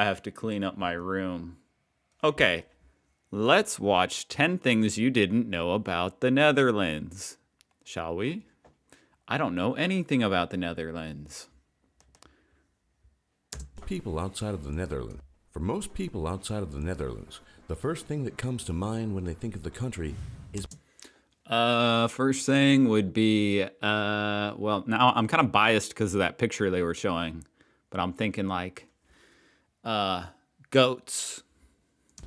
I have to clean up my room. Okay, let's watch 10 things you didn't know about the Netherlands. Shall we? I don't know anything about the Netherlands. People outside of the Netherlands. For most people outside of the Netherlands, the first thing that comes to mind when they think of the country is... First thing would be, well, now I'm kind of biased because of that picture they were showing, but I'm thinking like, goats.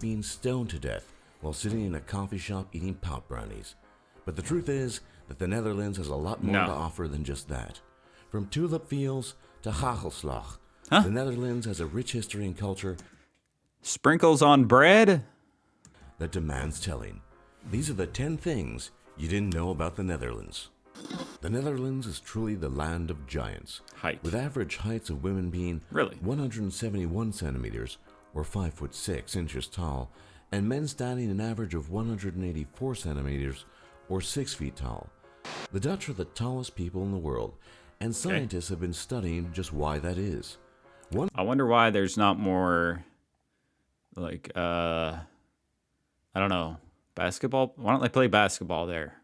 Being stoned to death while sitting in a coffee shop eating pot brownies. But the truth is that the Netherlands has a lot more to offer than just that. From tulip fields to hagelslag, the Netherlands has a rich history and culture. Sprinkles on bread? That demands telling. These are the 10 things you didn't know about the Netherlands. The Netherlands is truly the land of giants. Height. With average heights of women being Really? 171 centimeters or 5'6" tall, and men standing an average of 184 centimeters or 6 feet tall. The Dutch are the tallest people in the world, and scientists have been studying just why that is. I wonder why there's not more, like, I don't know, basketball? Why don't they play basketball there?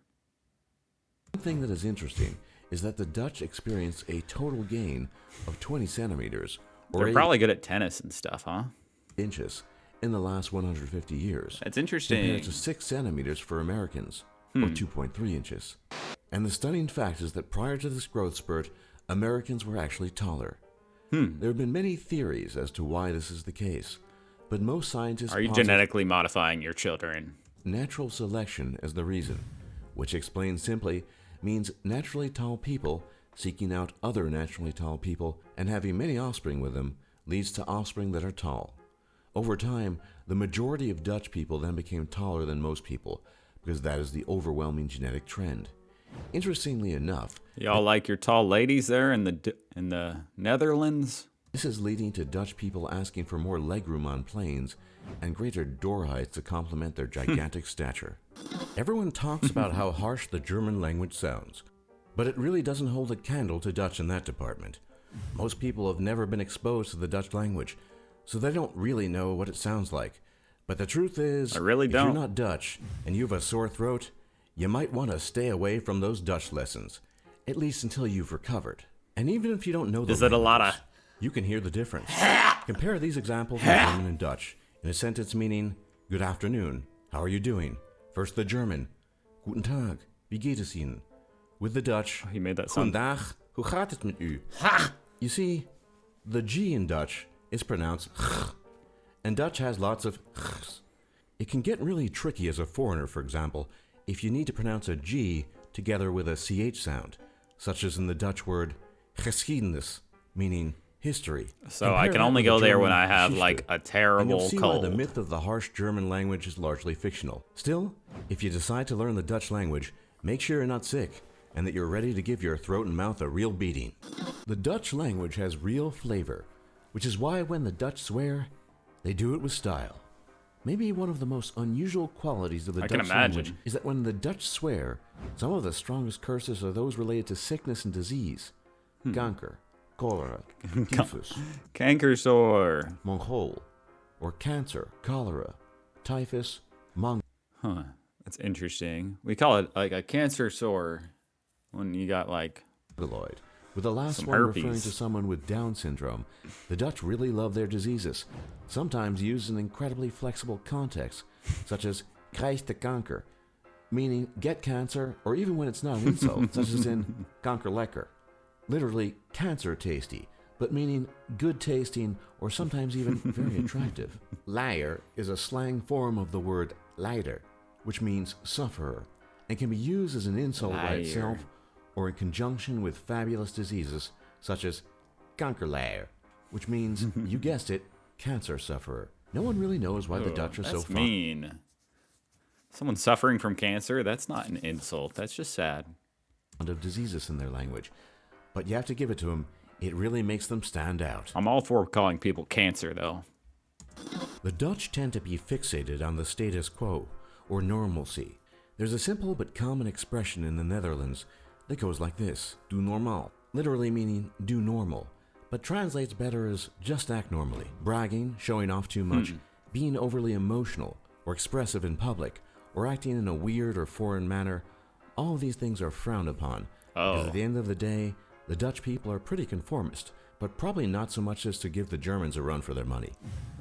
One thing that is interesting is that the Dutch experience a total gain of 20 centimeters, or They're probably good at tennis and stuff, huh? inches, in the last 150 years. That's interesting. Compared to 6 centimeters for Americans, or 2.3 inches. And the stunning fact is that prior to this growth spurt, Americans were actually taller. There have been many theories as to why this is the case, but most scientists Are you posit genetically modifying your children? natural selection as the reason, which explained simply means naturally tall people seeking out other naturally tall people and having many offspring with them leads to offspring that are tall. Over time, the majority of Dutch people then became taller than most people because that is the overwhelming genetic trend. Interestingly enough, Y'all like your tall ladies there in the Netherlands? this is leading to Dutch people asking for more legroom on planes and greater door heights to complement their gigantic stature. Everyone talks about how harsh the German language sounds, but it really doesn't hold a candle to Dutch in that department. Most people have never been exposed to the Dutch language, so they don't really know what it sounds like. But the truth is, I really if don't. you're not Dutch and you have a sore throat, you might want to stay away from those Dutch lessons, at least until you've recovered. And even if you don't know the Is it a lot languages, of... you can hear the difference. Compare these examples in German and Dutch in a sentence meaning, good afternoon, how are you doing? First the German, guten Tag, wie geht es Ihnen? With the Dutch, He made that guten sound. Tag, hoe gaat het met u? You see, the G in Dutch is pronounced ch, and Dutch has lots of chs. It can get really tricky as a foreigner, for example, if you need to pronounce a G together with a CH sound, such as in the Dutch word geschiedenis, meaning history. So I Compare can that only with the go there when German I have Geschichte, like a and terrible you'll see cold. why the myth of the harsh German language is largely fictional. Still, if you decide to learn the Dutch language, make sure you're not sick and that you're ready to give your throat and mouth a real beating. The Dutch language has real flavor, which is why when the Dutch swear, they do it with style. Maybe one of the most unusual qualities of the I can Dutch imagine. language is that when the Dutch swear, some of the strongest curses are those related to sickness and disease. Kanker, cholera, typhus, Kankersore. Mongol, or cancer, cholera, typhus, Huh. That's interesting. We call it like a cancer sore when you got like... mongoloid. With the last Some one referring herpes. to someone with Down syndrome, the Dutch really love their diseases, sometimes used in incredibly flexible contexts, such as krijg de kanker, meaning get cancer, or even when it's not an insult, such as in kanker lekker, literally cancer tasty, but meaning good tasting or sometimes even very attractive. Liar is a slang form of the word lijder, which means sufferer, and can be used as an insult by Liar. itself or in conjunction with fabulous diseases such as kankerleier, which means, you guessed it, cancer sufferer. No one really knows why the Dutch are so That's fond mean. Someone suffering from cancer, that's not an insult. That's just sad. of diseases in their language. But you have to give it to them, it really makes them stand out. I'm all for calling people cancer, though. The Dutch tend to be fixated on the status quo, or normalcy. There's a simple but common expression in the Netherlands that goes like this, doe normaal, literally meaning do normal, but translates better as just act normally. Bragging, showing off too much, being overly emotional or expressive in public, or acting in a weird or foreign manner, all of these things are frowned upon. Because at the end of the day, the Dutch people are pretty conformist, but probably not so much as to give the Germans a run for their money.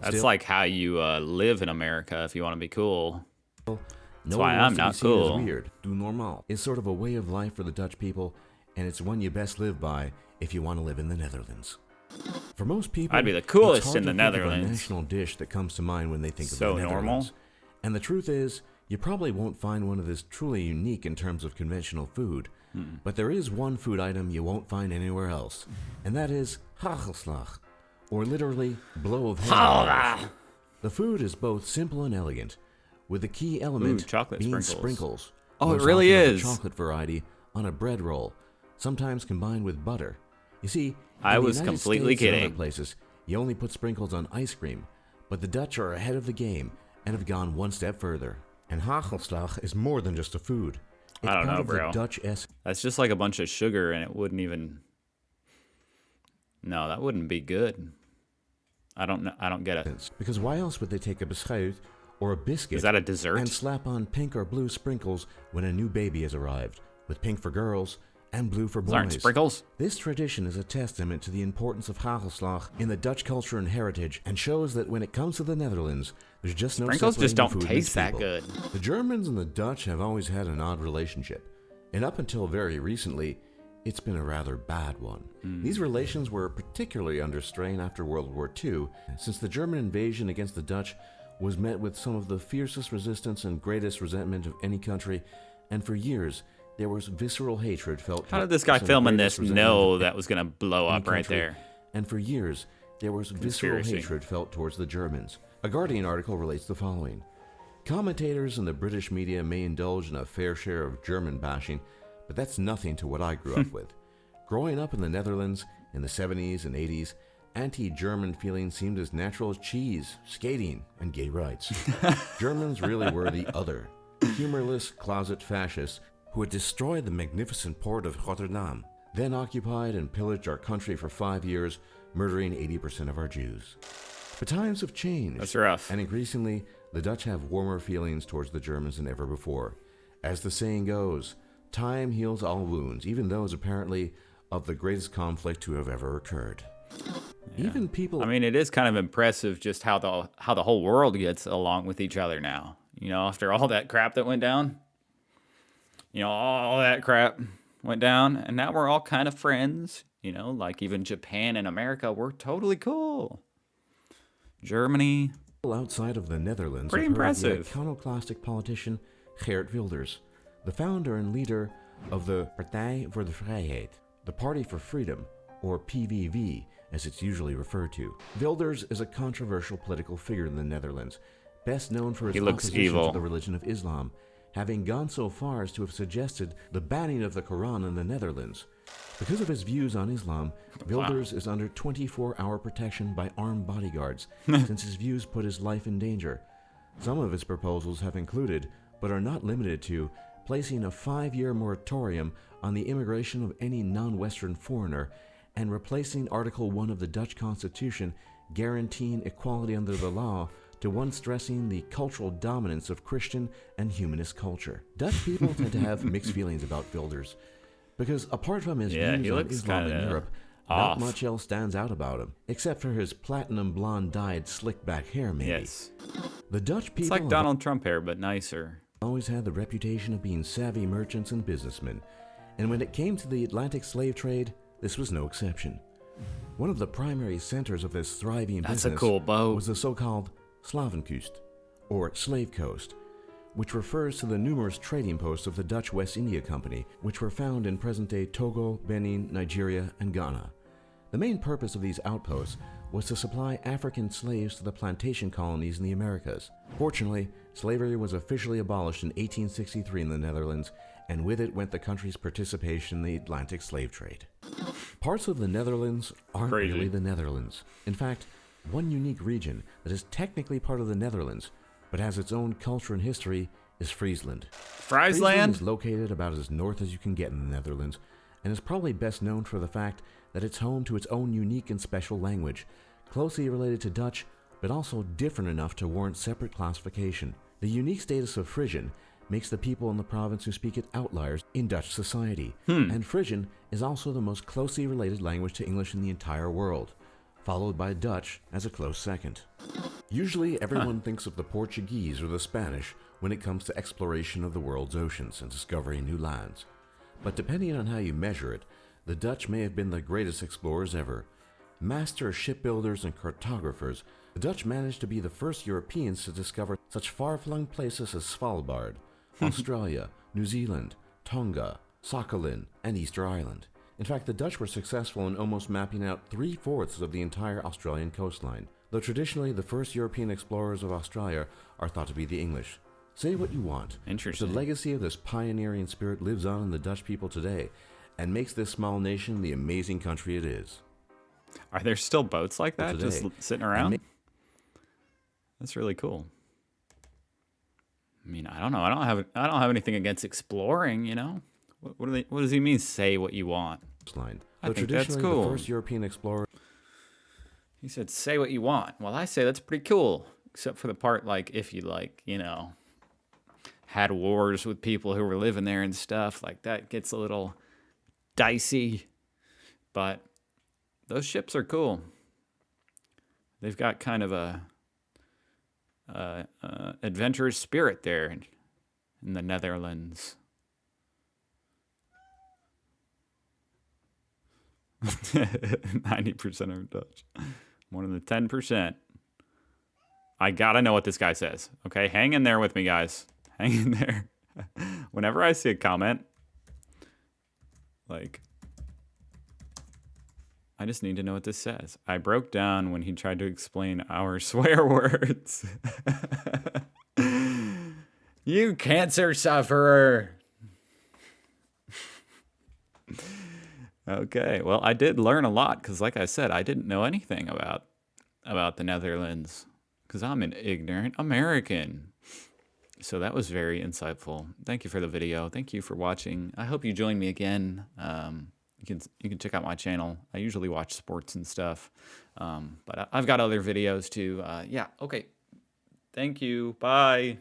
That's like how you live in America if you want to be cool. That's why I'm not cool. Weird. Du normal is sort of a way of life for the Dutch people, and it's one you best live by if you want to live in the Netherlands. For most people, I'd be the coolest it's hard in the to think of a Netherlands. national dish that comes to mind when they think of So the normal. Netherlands. And the truth is, you probably won't find one that is truly unique in terms of conventional food. But there is one food item you won't find anywhere else, and that is hagelslag, or literally blow of hail. The food is both simple and elegant, with the key element chocolate being sprinkles. sprinkles. Oh, it Most really often of is. the chocolate variety on a bread roll, sometimes combined with butter. You see, I in the was United completely States and kidding. other places, you only put sprinkles on ice cream, but the Dutch are ahead of the game and have gone one step further. And hagelslag is more than just a food. It's I don't part know, of bro. the Dutch essence. That's just like a bunch of sugar, and it wouldn't even. No, that wouldn't be good. I don't know. I don't get it. Because why else would they take a beschuit or a biscuit Is that a dessert? and slap on pink or blue sprinkles when a new baby has arrived, with pink for girls and blue for Those aren't boys? sprinkles. This tradition is a testament to the importance of hagelslag in the Dutch culture and heritage, and shows that when it comes to the Netherlands, there's just no Sprinkles just separating don't food and its taste that people. good. The Germans and the Dutch have always had an odd relationship, and up until very recently, it's been a rather bad one. These relations were particularly under strain after World War II, since the German invasion against the Dutch was met with some of the fiercest resistance and greatest resentment of any country, and for years, there was visceral hatred felt. How did this guy towards the filming greatest this resentment know of that was going to blow any up right country, there? And for years, there was visceral Conspiracy. hatred felt towards the Germans. A Guardian article relates the following. Commentators in the British media may indulge in a fair share of German bashing, but that's nothing to what I grew up with. Growing up in the Netherlands in the 70s and 80s, anti-German feelings seemed as natural as cheese, skating, and gay rights. Germans really were the other, humorless closet fascists who had destroyed the magnificent port of Rotterdam, then occupied and pillaged our country for 5 years, murdering 80% of our Jews. But times have changed. That's rough. And increasingly, the Dutch have warmer feelings towards the Germans than ever before. As the saying goes, time heals all wounds, even those apparently of the greatest conflict to have ever occurred. Even people... I mean, it is kind of impressive just how the whole world gets along with each other now. You know, after all that crap that went down. You know, all that crap went down, and now we're all kind of friends. You know, like even Japan and America, we're totally cool. Germany. outside of the Netherlands Pretty have heard of the impressive. iconoclastic politician Geert Wilders, the founder and leader of the Partij voor de Vrijheid, the Party for Freedom, or PVV as it's usually referred to. Wilders is a controversial political figure in the Netherlands, best known for his He looks opposition evil. to the religion of Islam, having gone so far as to have suggested the banning of the Quran in the Netherlands. Because of his views on Islam, Wilders is under 24-hour protection by armed bodyguards, since his views put his life in danger. Some of his proposals have included, but are not limited to, placing a 5-year moratorium on the immigration of any non-Western foreigner, and replacing Article 1 of the Dutch Constitution guaranteeing equality under the law to one stressing the cultural dominance of Christian and humanist culture. Dutch people tend to have mixed feelings about Wilders, because apart from his Yeah, he views on looks Islam in kinda Europe, off. not much else stands out about him, except for his platinum blonde dyed slick back hair maybe. Yes. The Dutch people It's like have Donald Trump hair, but nicer. always had the reputation of being savvy merchants and businessmen, and when it came to the Atlantic slave trade, this was no exception. One of the primary centers of this thriving That's a business cool boat. was the so-called Slavenkust, or Slave Coast, which refers to the numerous trading posts of the Dutch West India Company, which were found in present-day Togo, Benin, Nigeria, and Ghana. The main purpose of these outposts was to supply African slaves to the plantation colonies in the Americas. Fortunately, slavery was officially abolished in 1863 in the Netherlands, and with it went the country's participation in the Atlantic slave trade. Parts of the Netherlands aren't Crazy. really the Netherlands. In fact, one unique region that is technically part of the Netherlands, but has its own culture and history, is Friesland. Friesland Friesland? is located about as north as you can get in the Netherlands, and is probably best known for the fact that it's home to its own unique and special language, closely related to Dutch, but also different enough to warrant separate classification. The unique status of Frisian makes the people in the province who speak it outliers in Dutch society, and Frisian is also the most closely related language to English in the entire world, followed by Dutch as a close second. Usually everyone thinks of the Portuguese or the Spanish when it comes to exploration of the world's oceans and discovering new lands. But depending on how you measure it, the Dutch may have been the greatest explorers ever. Master shipbuilders and cartographers, the Dutch managed to be the first Europeans to discover such far-flung places as Svalbard, Australia, New Zealand, Tonga, Sakhalin, and Easter Island. In fact, the Dutch were successful in almost mapping out 3/4 of the entire Australian coastline, though traditionally the first European explorers of Australia are thought to be the English. Say what you want. Interesting. The legacy of this pioneering spirit lives on in the Dutch people today and makes this small nation the amazing country it is. Are there still boats like that just Today. sitting around? That's really cool. I mean, I don't know. I don't have anything against exploring, you know? What does he mean, say what you want? Coastline. I Though think that's traditionally cool. the first European explorer He said, say what you want. Well, I say that's pretty cool. Except for the part, like, if you, like, you know, had wars with people who were living there and stuff, like, that gets a little dicey. But those ships are cool. They've got kind of a adventurous spirit there in the Netherlands. 90% are Dutch. One of the 10%. I gotta know what this guy says. Okay, hang in there with me, guys. Hang in there. Whenever I see a comment, like, I just need to know what this says. I broke down when he tried to explain our swear words. You cancer sufferer. Okay, well, I did learn a lot because, like I said, I didn't know anything about the Netherlands because I'm an ignorant American. So that was very insightful. Thank you for the video. Thank you for watching. I hope you join me again. You can check out my channel. I usually watch sports and stuff, but I've got other videos too. Yeah, okay. Thank you. Bye.